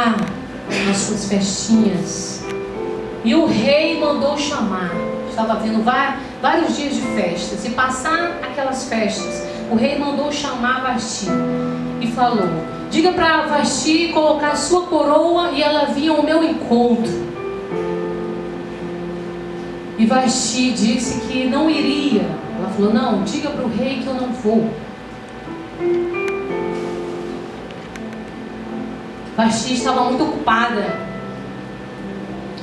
lá nas suas festinhas. E o rei mandou chamar. Estava havendo vários dias de festas. E passar aquelas festas, o rei mandou chamar Vasti. E falou: diga para Vasti colocar a sua coroa e ela vinha ao meu encontro. E Vasti disse que não iria. Ela falou: não, diga para o rei que eu não vou. Vasti estava muito ocupada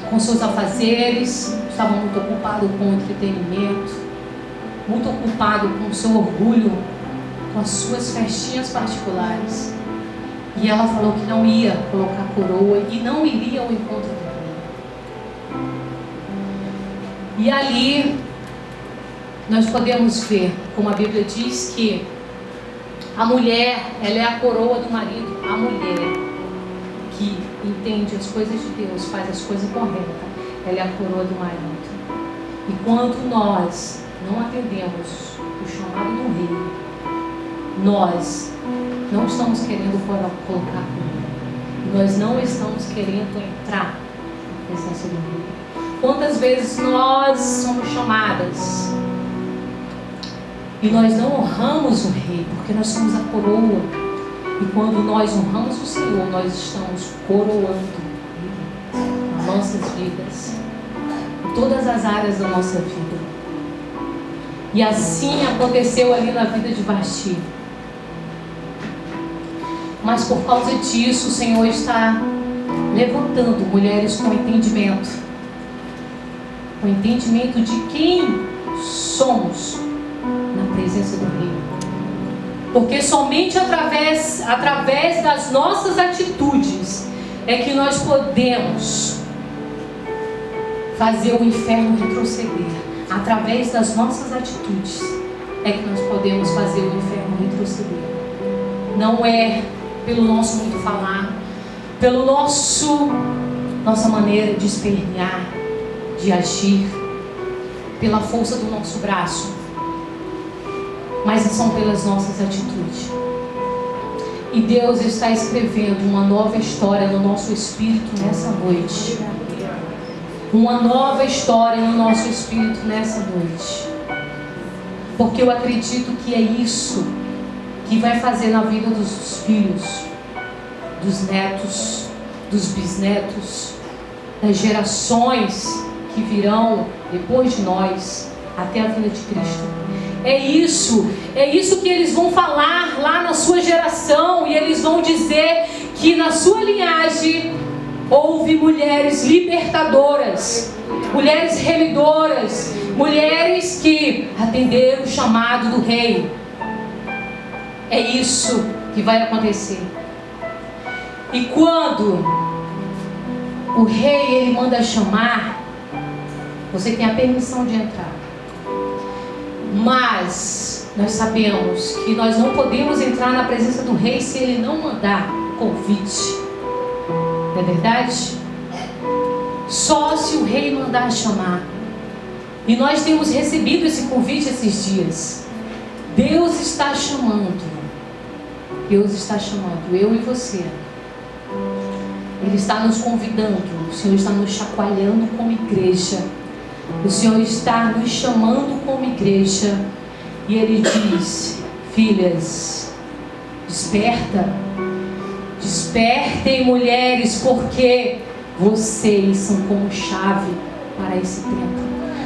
com seus afazeres, estava muito ocupado com o entretenimento, muito ocupado com o seu orgulho, com as suas festinhas particulares. E ela falou que não ia colocar coroa e não iria ao encontro do rei. E ali nós podemos ver, como a Bíblia diz, que a mulher, ela é a coroa do marido. A mulher que entende as coisas de Deus, faz as coisas corretas, ela é a coroa do marido. Enquanto nós não atendemos o chamado do rei, nós não estamos querendo colocar coroa. Nós não estamos querendo entrar na presença do rei. Quantas vezes nós somos chamadas e nós não honramos o rei, porque nós somos a coroa. E quando nós honramos o Senhor, nós estamos coroando Ele nas nossas vidas, em todas as áreas da nossa vida. E assim aconteceu ali na vida de Vasti. Mas por causa disso, o Senhor está levantando mulheres com entendimento. Com entendimento de quem somos na presença do Rei. Porque somente através das nossas atitudes é que nós podemos fazer o inferno retroceder. Através das nossas atitudes é que nós podemos fazer o inferno retroceder. Não é pelo nosso muito falar, pelo nossa maneira de espernear, de agir, pela força do nosso braço, mas são pelas nossas atitudes. E Deus está escrevendo uma nova história no nosso espírito nessa noite. Uma nova história no nosso espírito nessa noite. Porque eu acredito que é isso que vai fazer na vida dos filhos, dos netos, dos bisnetos, das gerações que virão depois de nós, até a vinda de Cristo. É isso que eles vão falar lá na sua geração, e eles vão dizer que na sua linhagem houve mulheres libertadoras, mulheres remidoras, mulheres que atenderam o chamado do rei. É isso que vai acontecer. E quando o rei ele manda chamar, você tem a permissão de entrar. Mas nós sabemos que nós não podemos entrar na presença do rei se ele não mandar o convite. Não é verdade? Só se o rei mandar chamar. E nós temos recebido esse convite esses dias. Deus está chamando. Deus está chamando eu e você. Ele está nos convidando. O Senhor está nos chacoalhando como igreja. O Senhor está nos chamando como igreja. E Ele diz: filhas, desperta. Despertem, mulheres, porque vocês são como chave para esse tempo.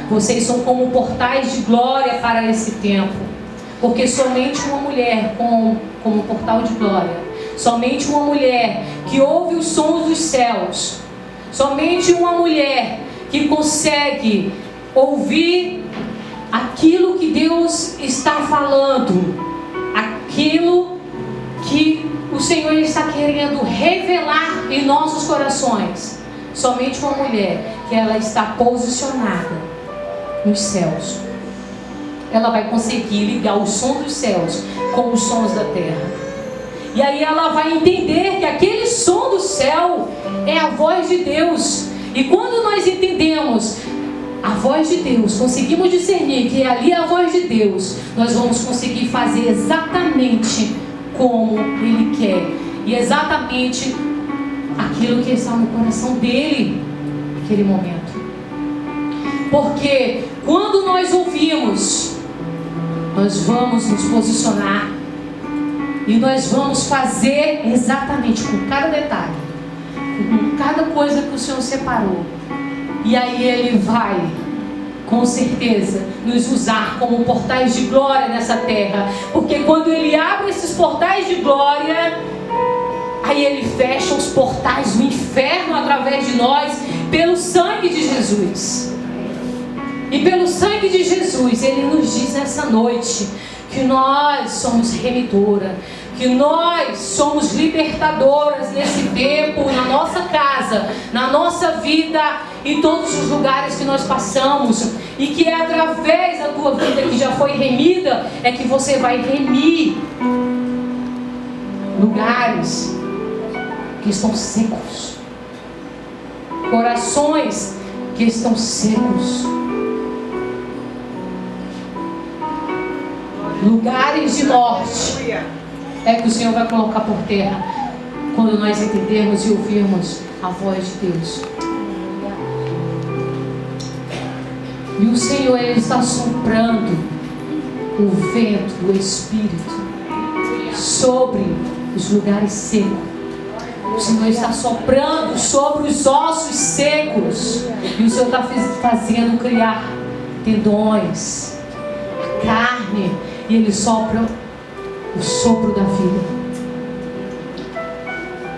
Vocês são como portais de glória para esse tempo. Porque somente uma mulher como portal de glória, somente uma mulher que ouve os sons dos céus, somente uma mulher que consegue ouvir aquilo que Deus está falando, aquilo que o Senhor está querendo revelar em nossos corações. Somente uma mulher que ela está posicionada nos céus, ela vai conseguir ligar os sons dos céus com os sons da terra. E aí ela vai entender que aquele som do céu é a voz de Deus. E quando nós entendemos a voz de Deus, conseguimos discernir que ali é a voz de Deus, nós vamos conseguir fazer exatamente como Ele quer. E exatamente aquilo que está no coração dele naquele momento. Porque quando nós ouvimos, nós vamos nos posicionar e nós vamos fazer exatamente com cada detalhe, com cada coisa que o Senhor separou. E aí Ele vai, com certeza, nos usar como portais de glória nessa terra. Porque quando Ele abre esses portais de glória, aí Ele fecha os portais do inferno através de nós, pelo sangue de Jesus. E pelo sangue de Jesus, Ele nos diz nessa noite que nós somos remidora, que nós somos libertadoras nesse tempo, na nossa casa, na nossa vida, em todos os lugares que nós passamos. E que é através da tua vida que já foi remida, é que você vai remir lugares que estão secos, corações que estão secos, lugares de morte, é que o Senhor vai colocar por terra quando nós entendermos e ouvirmos a voz de Deus. E o Senhor, Ele está soprando o vento do Espírito sobre os lugares secos. O Senhor está soprando sobre os ossos secos. E o Senhor está fazendo criar tendões, a carne. E Ele sopra o sopro da vida.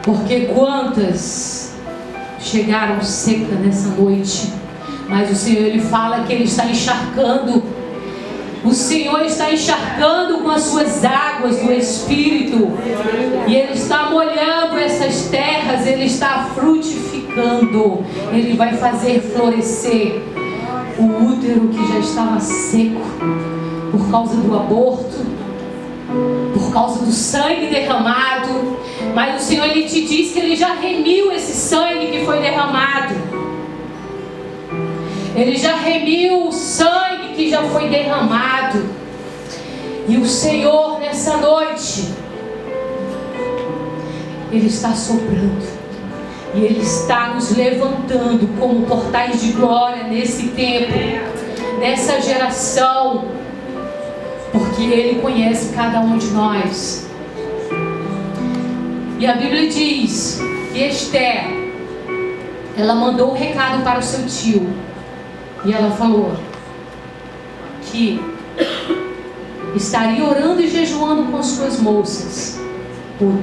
Porque quantas chegaram secas nessa noite, mas o Senhor, Ele fala que Ele está encharcando. O Senhor está encharcando com as suas águas do Espírito. E Ele está molhando essas terras. Ele está frutificando. Ele vai fazer florescer o útero que já estava seco por causa do aborto, por causa do sangue derramado. Mas o Senhor, Ele te diz que Ele já remiu esse sangue que foi derramado. Ele já remiu o sangue que já foi derramado. E o Senhor, nessa noite, Ele está soprando. E Ele está nos levantando como portais de glória nesse tempo, nessa geração. Porque Ele conhece cada um de nós. E a Bíblia diz que Esther, ela mandou um recado para o seu tio. E ela falou que estaria orando e jejuando com as suas moças por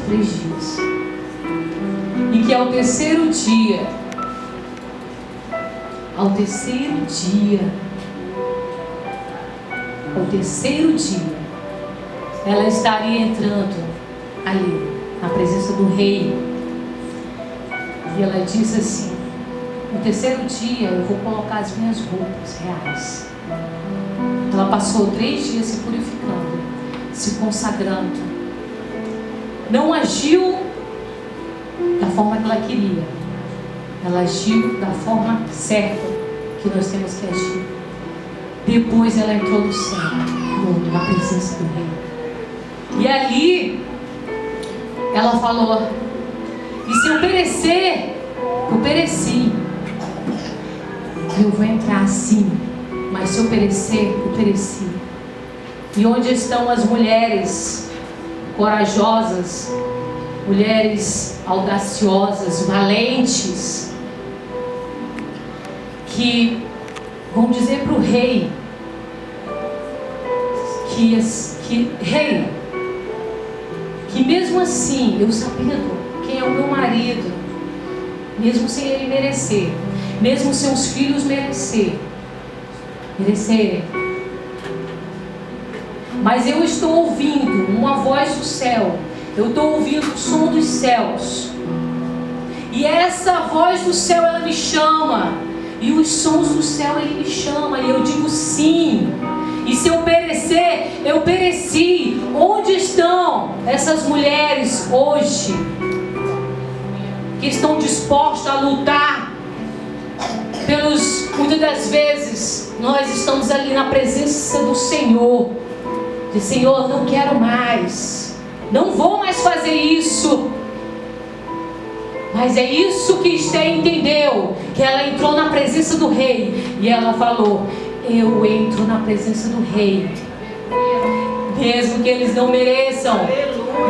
3 dias. E que ao terceiro dia, ela estaria entrando ali, na presença do rei. E ela disse assim: no terceiro dia eu vou colocar as minhas roupas reais. Ela passou 3 dias se purificando, se consagrando. Não agiu da forma que ela queria. Ela agiu da forma certa que nós temos que agir. Depois ela entrou no céu, na presença do rei. E ali ela falou: e se eu perecer, eu pereci. Eu vou entrar sim, mas se eu perecer, eu pereci. E onde estão as mulheres corajosas, mulheres audaciosas, valentes, que vão dizer para o rei que mesmo assim, eu sabendo quem é o meu marido, mesmo sem ele merecer, mesmo seus filhos merecerem, mas eu estou ouvindo uma voz do céu, eu estou ouvindo o som dos céus, e essa voz do céu, ela me chama, e os sons do céu, ele me chama, e eu digo sim. E se eu perecer, eu pereci. Onde estão essas mulheres hoje que estão dispostas a lutar muitas das vezes nós estamos ali na presença do Senhor, de Senhor, não quero mais, não vou mais fazer isso. Mas é isso que Esther entendeu, que ela entrou na presença do rei e ela falou: eu entro na presença do rei, mesmo que eles não mereçam,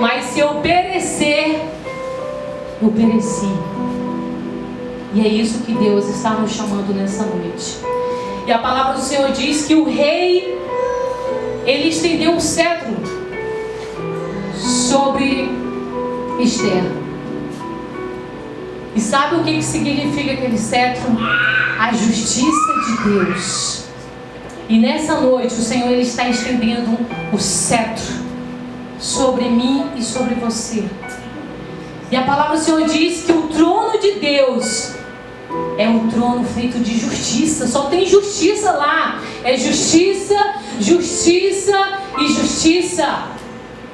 mas se eu perecer, eu pereci. E é isso que Deus está nos chamando nessa noite. E a palavra do Senhor diz que o rei, ele estendeu um cetro sobre Esther. E sabe o que significa aquele cetro? A justiça de Deus. E nessa noite o Senhor, ele está estendendo o cetro sobre mim e sobre você. E a palavra do Senhor diz que o trono de Deus é um trono feito de justiça. Só tem justiça lá. É justiça, justiça e justiça.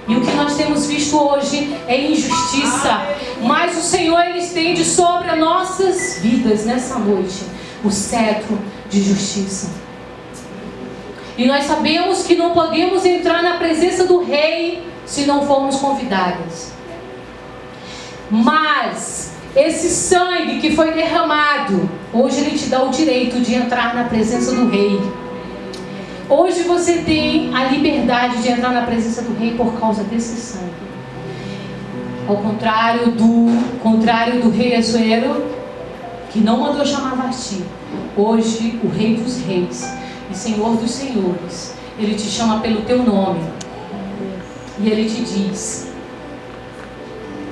E o que nós temos visto hoje é injustiça. Mas o Senhor, ele estende sobre as nossas vidas nessa noite o cetro de justiça. E nós sabemos que não podemos entrar na presença do rei se não formos convidados. Mas esse sangue que foi derramado, hoje ele te dá o direito de entrar na presença do rei. Hoje você tem a liberdade de entrar na presença do rei por causa desse sangue. Ao contrário do rei Assuero, que não mandou chamar Vasti, hoje o rei dos reis e senhor dos senhores, ele te chama pelo teu nome. E ele te diz: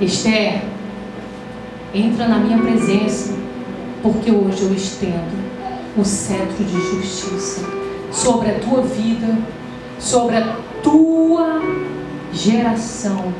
Esther, entra na minha presença, porque hoje eu estendo o cetro de justiça sobre a tua vida, sobre a tua geração.